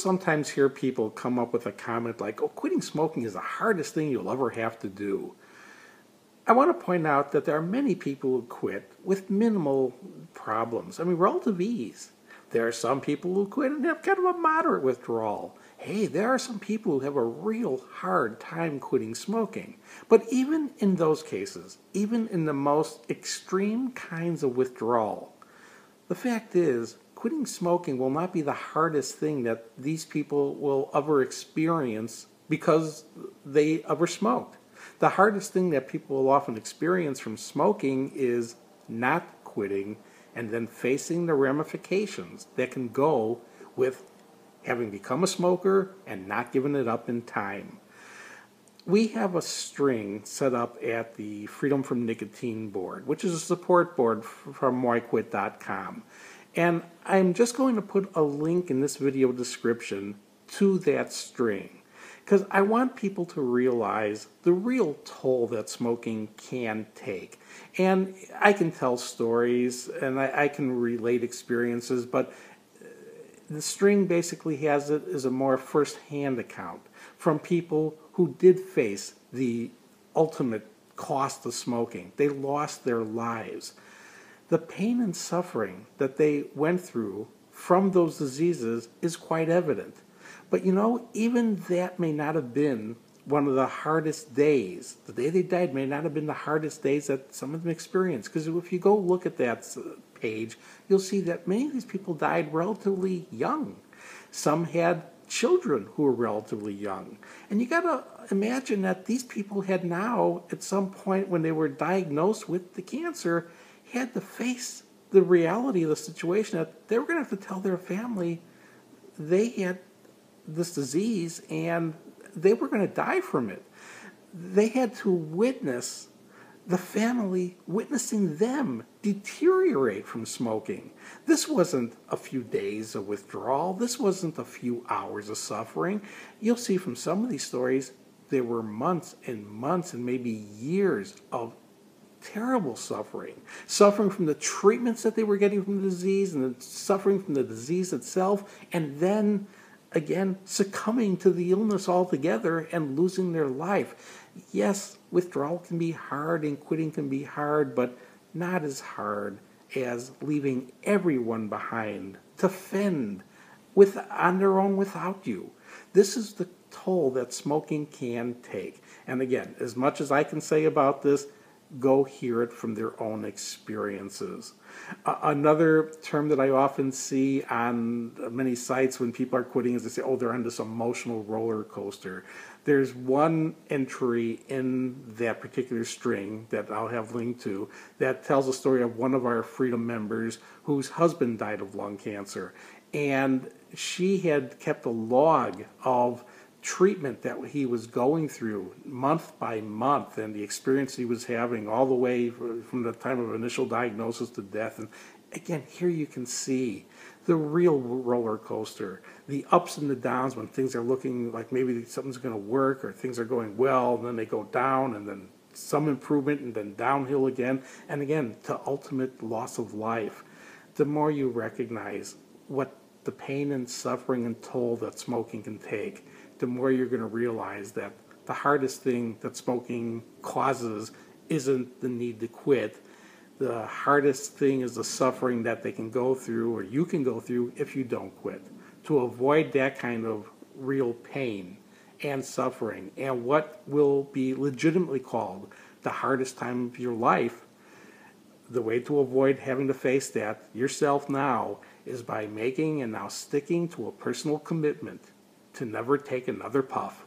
sometimes hear people come up with a comment like, oh, quitting smoking is the hardest thing you'll ever have to do. I want to point out that there are many people who quit with minimal problems. I mean, relative ease. There are some people who quit and have kind of a moderate withdrawal. Hey, there are some people who have a real hard time quitting smoking. But even in those cases, even in the most extreme kinds of withdrawal, the fact is, quitting smoking will not be the hardest thing that these people will ever experience because they ever smoked. The hardest thing that people will often experience from smoking is not quitting and then facing the ramifications that can go with having become a smoker and not giving it up in time. We have a string set up at the Freedom from Nicotine board, which is a support board from whyquit.com. And I'm just going to put a link in this video description to that string, because I want people to realize the real toll that smoking can take. And I can tell stories and I can relate experiences, but the string basically has it as a more first-hand account from people who did face the ultimate cost of smoking. They lost their lives. The pain and suffering that they went through from those diseases is quite evident. But you know, even that may not have been one of the hardest days. The day they died may not have been the hardest days that some of them experienced. Because if you go look at that page, you'll see that many of these people died relatively young. Some had children who were relatively young. And you got to imagine that these people had now, at some point when they were diagnosed with the cancer, had to face the reality of the situation that they were going to have to tell their family they had this disease and they were going to die from it. They had to witness the family witnessing them deteriorate from smoking. This wasn't a few days of withdrawal. This wasn't a few hours of suffering. You'll see from some of these stories, there were months and months and maybe years of terrible suffering from the treatments that they were getting from the disease and then suffering from the disease itself, and then again succumbing to the illness altogether and losing their life. Yes, withdrawal can be hard and quitting can be hard, but not as hard as leaving everyone behind to fend on their own without you. This is the toll that smoking can take. And again, as much as I can say about this, go hear it from their own experiences. Another term that I often see on many sites when people are quitting is they say, oh, they're on this emotional roller coaster. There's one entry in that particular string that I'll have linked to that tells a story of one of our Freedom members whose husband died of lung cancer. And she had kept a log of treatment that he was going through month by month and the experience he was having all the way from the time of initial diagnosis to death. And again, here you can see the real roller coaster, the ups and the downs when things are looking like maybe something's going to work or things are going well, and then they go down and then some improvement and then downhill again, and again to ultimate loss of life. The more you recognize what the pain and suffering and toll that smoking can take, the more you're going to realize that the hardest thing that smoking causes isn't the need to quit. The hardest thing is the suffering that they can go through, or you can go through, if you don't quit. To avoid that kind of real pain and suffering, and what will be legitimately called the hardest time of your life, the way to avoid having to face that yourself now is by making and now sticking to a personal commitment to never take another puff.